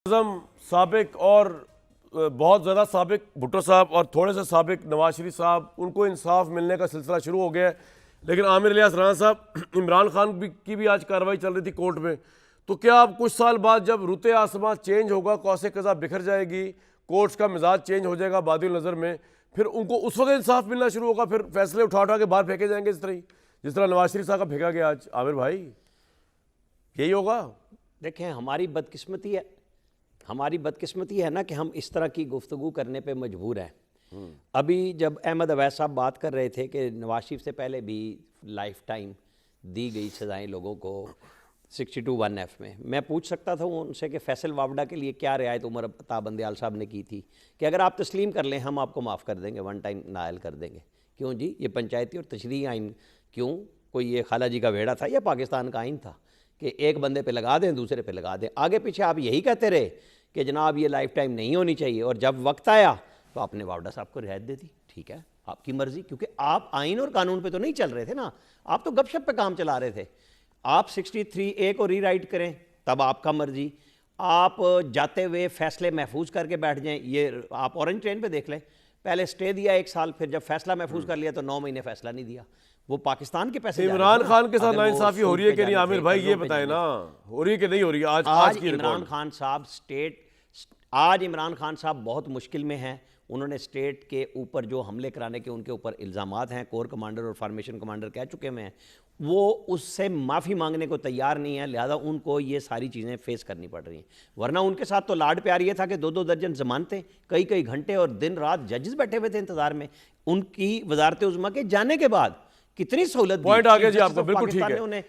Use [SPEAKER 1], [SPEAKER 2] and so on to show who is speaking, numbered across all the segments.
[SPEAKER 1] आज़म साबिक और बहुत ज़्यादा साबिक भुट्टो साहब और थोड़े से साबिक नवाज शरीफ साहब, उनको इंसाफ मिलने का सिलसिला शुरू हो गया है। लेकिन आमिर इलियास राना साहब, इमरान खान की भी आज कार्रवाई चल रही थी कोर्ट में, तो क्या अब कुछ साल बाद जब रुते आसमां चेंज होगा, कौसे कज़ा बिखर जाएगी, कोर्ट्स का मिजाज चेंज हो जाएगा बादिल नज़र में, फिर उनको उस वक्त इंसाफ मिलना शुरू होगा, फिर फैसले उठा उठा के बाहर फेंके जाएंगे जिस तरह नवाज शरीफ साहब का फेंका गया आज। आमिर भाई, यही होगा?
[SPEAKER 2] देखें, हमारी बदकिस्मती है ना कि हम इस तरह की गुफ्तगू करने पे मजबूर हैं। अभी जब अहमद अवैस साहब बात कर रहे थे कि नवाज शरीफ से पहले भी लाइफ टाइम दी गई सज़ाएं लोगों को 62(1)(f) में, मैं पूछ सकता था उनसे कि फैसल वावडा के लिए क्या रियायत उमर अता बंदयाल साहब ने की थी कि अगर आप तस्लीम कर लें हम आपको माफ़ कर देंगे, वन टाइम नायल कर देंगे। क्यों जी? ये पंचायती और तशरीही आइन, क्यों कोई ये खाला जी का वेड़ा था या पाकिस्तान का आइन था कि एक बंदे पे लगा दें दूसरे पे लगा दें? आगे पीछे आप यही कहते रहे कि जनाब ये लाइफ टाइम नहीं होनी चाहिए, और जब वक्त आया तो आपने वावडा साहब को रियायत दे दी। ठीक है, आपकी मर्जी, क्योंकि आप आइन और कानून पे तो नहीं चल रहे थे ना, आप तो गपशप पे काम चला रहे थे। आप 63A को रीराइट करें तब आपका मर्जी, आप जाते हुए फैसले महफूज करके बैठ जाएं। ये आप ऑरेंज ट्रेन पे देख लें, पहले स्टे दिया 1 साल, फिर जब फैसला महफूज कर लिया तो 9 महीने फैसला नहीं दिया। वो पाकिस्तान के पैसे
[SPEAKER 1] इमरान खान के साथ नाइंसाफी हो रही है कि नहीं? आमिर भाई ये बताए ना, हो रही है कि नहीं हो रही? आज की
[SPEAKER 2] इमरान खान साहब आज इमरान खान साहब बहुत मुश्किल में हैं। उन्होंने स्टेट के ऊपर जो हमले कराने के उनके ऊपर इल्ज़ामात हैं, कोर कमांडर और फार्मेशन कमांडर कह चुके हैं, वो उससे माफ़ी मांगने को तैयार नहीं है, लिहाजा उनको ये सारी चीज़ें फेस करनी पड़ रही हैं। वरना उनके साथ तो लाड प्यार ये था कि 2-2 दर्जन जमानतें, कई कई घंटे और दिन रात जजेस बैठे हुए थे इंतज़ार में। उनकी वजारत उज़्मा के जाने के बाद कितनी सहूलत,
[SPEAKER 1] पॉइंट आ गया जी आपका, बिल्कुल ठीक है।
[SPEAKER 2] उन्हें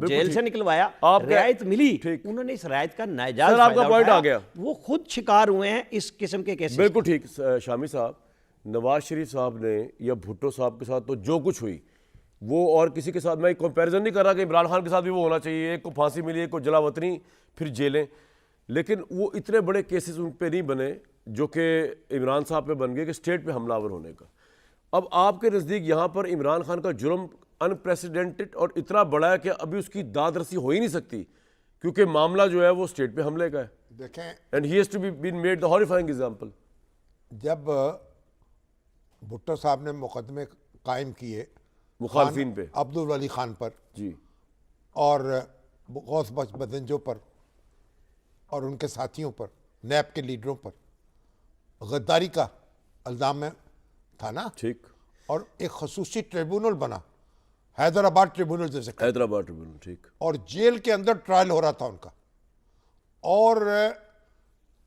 [SPEAKER 2] जेल से निकलवाया, रियायत मिली, उन्होंने इस रियायत का नाजायज
[SPEAKER 1] सर आपका पॉइंट आ गया,
[SPEAKER 2] वो खुद शिकार हुए हैं इस किस्म के केसेस।
[SPEAKER 1] बिल्कुल ठीक। शामी साहब, नवाज शरीफ साहब ने या भुट्टो साहब के साथ तो जो कुछ हुई वो, और किसी के साथ मैं कंपैरिजन नहीं कर रहा कि इमरान खान के साथ भी वो होना चाहिए, एक को फांसी मिली, एक को जलावतनी, फिर जेलें, लेकिन वो इतने बड़े केसेस उन पर नहीं बने जो कि इमरान साहब पे बन गए कि स्टेट पे हमलावर होने का। अब आपके नज़दीक यहाँ पर इमरान खान का जुर्म अनप्रेसिडेंटेड और इतना बड़ा है कि अभी उसकी दाद रसी हो ही नहीं सकती, क्योंकि मामला जो है वो स्टेट पे हमले का है।
[SPEAKER 3] देखें,
[SPEAKER 1] and he has to be been made the horrifying example.
[SPEAKER 3] जब भुट्टो साहब ने मुकदमे कायम किए
[SPEAKER 1] मुखालफिन पे,
[SPEAKER 3] अब्दुल वली खान पर
[SPEAKER 1] जी,
[SPEAKER 3] और गौस बदंजों पर और उनके साथियों पर, नैब के लीडरों पर गद्दारी का इल्ज़ाम में था ना, ठीक, और एक खसूसी ट्रिब्यूनल बना, हैदराबाद ट्रिब्यूनल जैसे,
[SPEAKER 1] हैदराबाद ट्रिब्यूनल, ठीक,
[SPEAKER 3] और जेल के अंदर ट्रायल हो रहा था उनका, और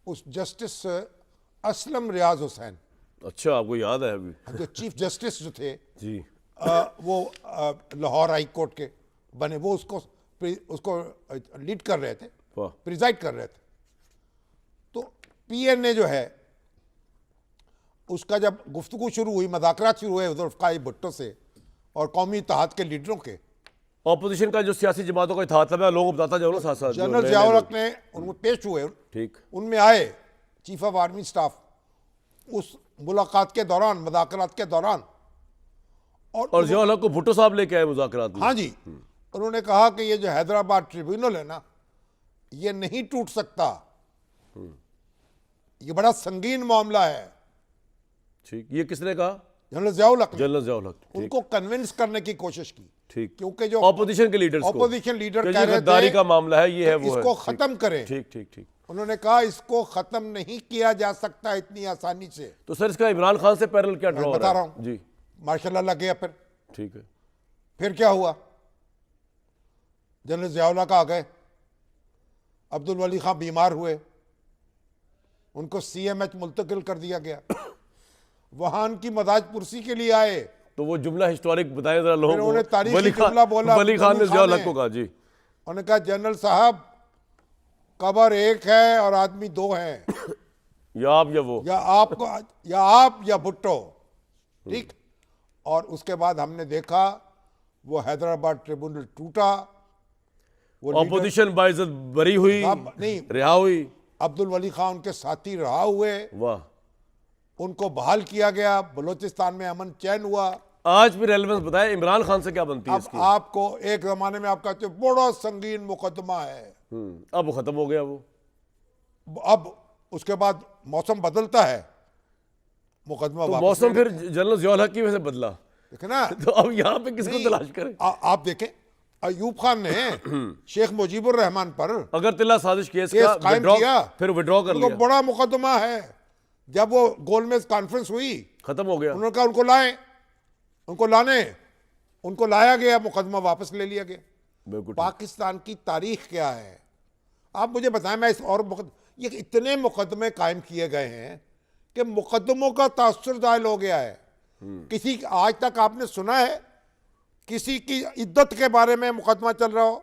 [SPEAKER 3] उस जस्टिस असलम रियाज हुसैन,
[SPEAKER 1] अच्छा आपको याद है अभी,
[SPEAKER 3] जो चीफ जस्टिस जो थे
[SPEAKER 1] जी,
[SPEAKER 3] वो लाहौर हाई कोर्ट के बने, वो उसको लीड कर रहे थे, प्रिजाइड कर रहे थे। तो पीएनए जो है उसका जब गुफ्तगू शुरू हुई, मज़ाकरात शुरू हुए ज़ुल्फ़िकार भुट्टो से और कौमी इत्तेहाद के लीडरों के,
[SPEAKER 1] ऑपोजिशन का जो सियासी जमातों का इत्तेहाद था, मैं लोगों को बताता जाऊँ ना साथ साथ,
[SPEAKER 3] जनरल ज़ियाउल हक ने उनको पेश हुए,
[SPEAKER 1] ठीक,
[SPEAKER 3] उनमें आए चीफ ऑफ आर्मी स्टाफ उस मुलाकात के दौरान, मज़ाकरात के दौरान,
[SPEAKER 1] और ज़ियाउल हक को भुट्टो साहब लेके आए मुज़ाकरात में।
[SPEAKER 3] हाँ जी, उन्होंने कहा कि ये जो हैदराबाद ट्रिब्यूनल है ना, ये नहीं टूट सकता, ये बड़ा संगीन मामला है।
[SPEAKER 1] ठीक, ये किसने कहा?
[SPEAKER 3] जनरल ज़ियाउल हक।
[SPEAKER 1] जनरल ज़ियाउल हक
[SPEAKER 3] उनको कन्विंस करने की कोशिश की,
[SPEAKER 1] ठीक,
[SPEAKER 3] क्योंकि जो
[SPEAKER 1] ऑपोजिशन के लीडर
[SPEAKER 3] कह रहे थे
[SPEAKER 1] गद्दारी का मामला है, ये है, वो
[SPEAKER 3] इसको खत्म करें।
[SPEAKER 1] ठीक ठीक ठीक।
[SPEAKER 3] उन्होंने कहा इसको खत्म नहीं किया जा सकता इतनी आसानी से।
[SPEAKER 1] तो सर इसका इमरान खान से पैरेलल क्या ड्रॉ हो रहा है?
[SPEAKER 3] बता रहा हूं
[SPEAKER 1] जी,
[SPEAKER 3] मार्शल लग गया,
[SPEAKER 1] ठीक है,
[SPEAKER 3] फिर क्या हुआ? जनरल ज़ियाउल हक आ गए, अब्दुल वली खान बीमार हुए, उनको CMH मुंतकिल कर दिया गया, वहां उनकी मजाज पुरसी के लिए आए,
[SPEAKER 1] तो वो जुमला हिस्टोरिक बताएं जरा लोगों को।
[SPEAKER 3] तारीखी जुमला बोला
[SPEAKER 1] वली खान ने ज़ियाउल हक को कहा, जी,
[SPEAKER 3] उन्होंने कहा जनरल साहब कबर एक है और आदमी 2 हैं,
[SPEAKER 1] या आप या वो,
[SPEAKER 3] या आप या भुट्टो, ठीक। और उसके बाद हमने देखा वो हैदराबाद ट्रिब्यूनल टूटा, वो
[SPEAKER 1] ऑपोजिशन बाइज्जत बरी हुई,
[SPEAKER 3] नहीं
[SPEAKER 1] रिहा हुई,
[SPEAKER 3] अब्दुल वली खान उनके साथी रहा हुए,
[SPEAKER 1] वाह,
[SPEAKER 3] उनको बहाल किया गया, बलोचिस्तान में अमन चैन हुआ।
[SPEAKER 1] आज भी रेलेवेंस बताए इमरान खान से क्या बनती है
[SPEAKER 3] अब
[SPEAKER 1] इसकी?
[SPEAKER 3] आपको एक जमाने में आप कहते हो बड़ा संगीन मुकदमा है,
[SPEAKER 1] अब वो खत्म हो गया, वो
[SPEAKER 3] अब उसके बाद मौसम बदलता है, मुकदमा
[SPEAKER 1] तो
[SPEAKER 3] वापस
[SPEAKER 1] मौसम
[SPEAKER 3] ले
[SPEAKER 1] फिर
[SPEAKER 3] लेते हैं।
[SPEAKER 1] जनरल ज़ियाउल हक की वजह से बदला,
[SPEAKER 3] देखे ना,
[SPEAKER 1] तो अब यहाँ पे किसको
[SPEAKER 3] नहीं,
[SPEAKER 1] तलाश करें?
[SPEAKER 3] आप देखें, अयूब खान ने शेख मुजीबुर रहमान पर
[SPEAKER 1] अगरतला साजिश केस
[SPEAKER 3] केस
[SPEAKER 1] का
[SPEAKER 3] कायम
[SPEAKER 1] withdraw-
[SPEAKER 3] किया,
[SPEAKER 1] फिर विड्रॉ कर
[SPEAKER 3] उनको
[SPEAKER 1] लिया,
[SPEAKER 3] बड़ा मुकदमा है। जब वो गोलमेज कॉन्फ्रेंस हुई,
[SPEAKER 1] खत्म हो गया।
[SPEAKER 3] उन्होंने कहा उनको लाया गया, मुकदमा वापस ले लिया गया।
[SPEAKER 1] बिल्कुल ठीक।
[SPEAKER 3] पाकिस्तान की तारीख क्या है, आप मुझे बताएं। मैं इस और ये इतने मुकदमे कायम किए गए हैं कि मुकदमों का तासुर जायल हो गया है। किसी आज तक आपने सुना है किसी की इद्दत के बारे में मुकदमा चल रहा हो,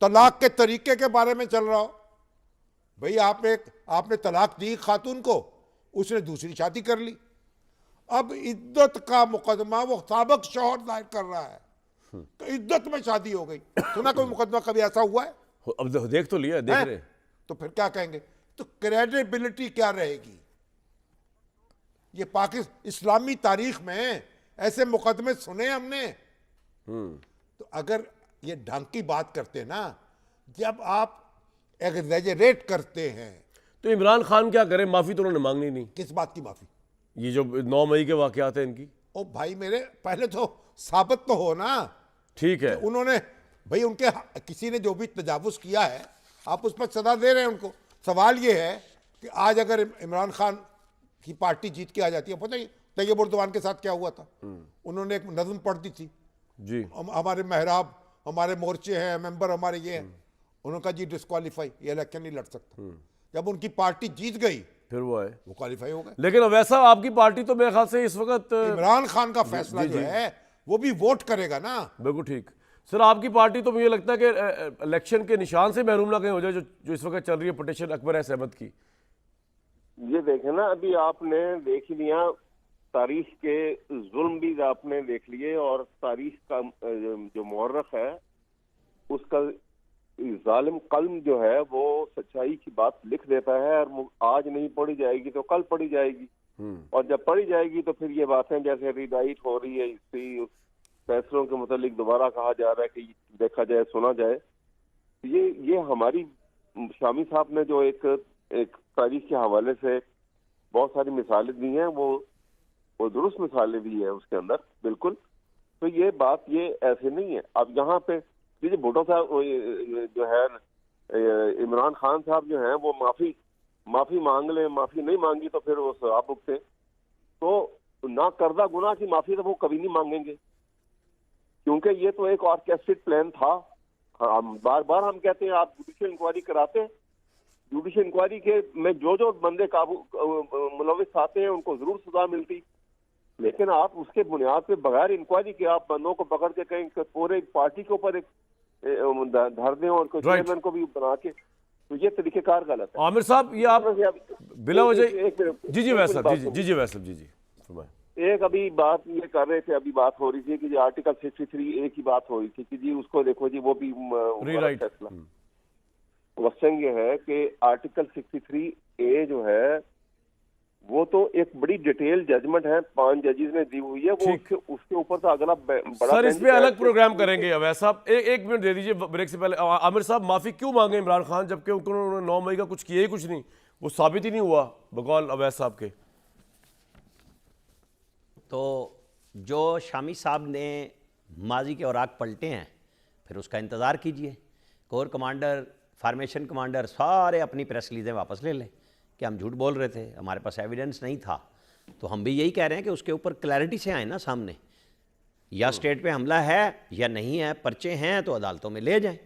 [SPEAKER 3] तलाक के तरीके के बारे में चल रहा हो? भाई आपने तलाक दी खातून को, उसने दूसरी शादी कर ली, अब इद्दत का मुकदमा वो साबिक शौहर दायर कर रहा है, तो इद्दत में शादी हो गई। सुना कोई मुकदमा कभी ऐसा हुआ है?
[SPEAKER 1] अब देख तो लिया, देख
[SPEAKER 3] हैं?
[SPEAKER 1] रहे।
[SPEAKER 3] तो फिर क्या कहेंगे? तो क्रेडिबिलिटी क्या रहेगी? ये पाकिस्तान इस्लामी तारीख में ऐसे मुकदमे सुने हमने। तो अगर ये ढंग की बात करते ना, जब आप एग्जैजरेट करते हैं,
[SPEAKER 1] तो इमरान खान क्या करें? माफी तो उन्होंने मांगनी नहीं।
[SPEAKER 3] किस बात की माफी?
[SPEAKER 1] ये जो 9 मई के वाकयात हैं इनकी,
[SPEAKER 3] ओ भाई मेरे, पहले तो साबित तो हो ना।
[SPEAKER 1] ठीक है,
[SPEAKER 3] उन्होंने भाई उनके किसी ने जो भी तजावुज किया है, आप उस पर सजा दे रहे हैं उनको। सवाल ये है कि आज अगर इमरान खान की पार्टी जीत के आ जाती है, पता है तैयब उर्दवान के साथ क्या हुआ था? उन्होंने एक नज़्म पढ़ दी थी,
[SPEAKER 1] जी
[SPEAKER 3] हमारे महराब, हमारे मोर्चे हैं, मेंबर हमारे ये हैं। उन्होंने कहा जी डिस्क्वालीफाई, ये इलेक्शन नहीं लड़ सकता। जब उनकी पार्टी जीत गई,
[SPEAKER 1] फिर वो है।
[SPEAKER 3] वो क्वालिफाई हो गए।
[SPEAKER 1] लेकिन वैसा आपकी पार्टी तो मेरे ख्याल से इस वक्त
[SPEAKER 3] इमरान खान का फैसला जो है वो भी वोट करेगा ना।
[SPEAKER 1] बिल्कुल ठीक। सर आपकी पार्टी तो मुझे लगता है कि इलेक्शन के निशान से महरूम ना कहीं हो जाए, जो इस वक्त चल रही है पिटीशन अकबर एस अहमद की।
[SPEAKER 4] ये देखे ना, अभी आपने देख ही लिया, तारीख के जुल्म भी आपने देख लिए, और तारीख का जो मुअर्रख है उसका जालिम कल्म जो है वो सच्चाई की बात लिख देता है, और आज नहीं पढ़ी जाएगी तो कल पढ़ी जाएगी, और जब पढ़ी जाएगी तो फिर ये बातें जैसे रिडाइट हो रही है, इससे उस फैसलों के मुतालिक दोबारा कहा जा रहा है कि देखा जाए, सुना जाए। ये हमारी शामी साहब ने जो एक तारीख के हवाले से बहुत सारी मिसालें दी हैं, वो दुरुस्त मिसालें दी है उसके अंदर, बिल्कुल। तो ये बात ये ऐसे नहीं है। अब यहाँ पे देखिए, भुट्टो साहब जो है, इमरान खान साहब जो हैं, वो माफी मांग ले, माफी नहीं मांगी तो फिर वो सज़ा भुगते। तो ना करदा गुनाह की माफी तो वो कभी नहीं मांगेंगे, क्योंकि ये तो एक ऑर्केस्ट्रेटेड प्लान था। हम बार बार हम कहते हैं आप जुडिशियल इंक्वायरी कराते हैं, जुडिशियल इंक्वायरी के में जो बंदे मुलविस आते हैं उनको जरूर सजा मिलती, लेकिन आप उसके बुनियाद पे बगैर इंक्वायरी के आप बंदों को पकड़ के कहीं पूरे पार्टी के ऊपर एक धर दें और चेयरमैन को भी बना के, तो ये तरीकेकार गलत है।
[SPEAKER 1] आमिर साहब, ये आप बिला वजह जी वैसे जी
[SPEAKER 4] एक अभी बात ये कर रहे थे, अभी बात हो रही थी कि जो आर्टिकल 63A की बात हो रही थी कि जी उसको देखो जी, वो भी फैसला। क्वेश्चन ये है कि आर्टिकल 63A जो है वो तो एक बड़ी डिटेल जजमेंट है, 5 जजेस ने दी हुई है, वो उसके ऊपर तो अगला बड़ा
[SPEAKER 1] सर इस पे अलग प्रोग्राम करेंगे। अवैध साहब एक मिनट दे दीजिए ब्रेक से पहले। आमिर साहब, माफी क्यों मांगे इमरान खान, जबकि उन्होंने 9 मई का कुछ किया ही कुछ नहीं, वो साबित ही नहीं हुआ बकौल अवैध साहब के?
[SPEAKER 2] तो जो शामी साहब ने माजी के औराक पलटे हैं, फिर उसका इंतज़ार कीजिए। कोर कमांडर, फार्मेशन कमांडर सारे अपनी प्रेस रिलीज़ें वापस ले लें कि हम झूठ बोल रहे थे, हमारे पास एविडेंस नहीं था। तो हम भी यही कह रहे हैं कि उसके ऊपर क्लैरिटी से आए ना सामने, या स्टेट पे हमला है या नहीं है, पर्चे हैं तो अदालतों में ले जाएं।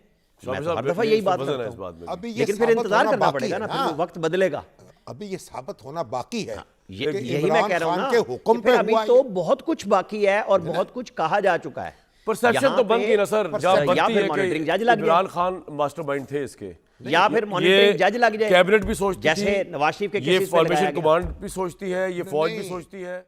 [SPEAKER 2] मैं तो हर दफ़ा यही बात करता हूं।
[SPEAKER 3] अभी ये
[SPEAKER 2] लेकिन फिर
[SPEAKER 3] साबित
[SPEAKER 2] इंतजार
[SPEAKER 3] होना
[SPEAKER 2] करना
[SPEAKER 3] बाकी
[SPEAKER 2] पड़ेगा
[SPEAKER 3] है
[SPEAKER 2] ना,
[SPEAKER 3] ना।
[SPEAKER 2] फिर वक्त बदलेगा।
[SPEAKER 3] अभी ये साबित होना बाकी है।
[SPEAKER 2] यही मैं कह रहा हूँ ना
[SPEAKER 3] के हुक्म
[SPEAKER 2] कि फिर
[SPEAKER 3] पे
[SPEAKER 2] अभी
[SPEAKER 3] हुआ
[SPEAKER 2] तो बहुत कुछ बाकी है और बहुत कुछ कहा जा चुका है।
[SPEAKER 1] परसेप्शन तो बन गई ना सर, जहाँ
[SPEAKER 2] या
[SPEAKER 1] बनती
[SPEAKER 2] फिर
[SPEAKER 1] है
[SPEAKER 2] मॉनिटरिंग
[SPEAKER 1] कि
[SPEAKER 2] जज लग जाए,
[SPEAKER 1] इमरान खान मास्टरमाइंड थे इसके,
[SPEAKER 2] या फिर मॉनिटरिंग जज लग जाए,
[SPEAKER 1] कैबिनेट भी सोचती
[SPEAKER 2] जैसे
[SPEAKER 1] थी,
[SPEAKER 2] नवाज शरीफ के
[SPEAKER 1] ये
[SPEAKER 2] केसेस में लगाया
[SPEAKER 1] फॉर्मेशन
[SPEAKER 2] गया।
[SPEAKER 1] कमांड भी सोचती है, ये फौज भी सोचती है।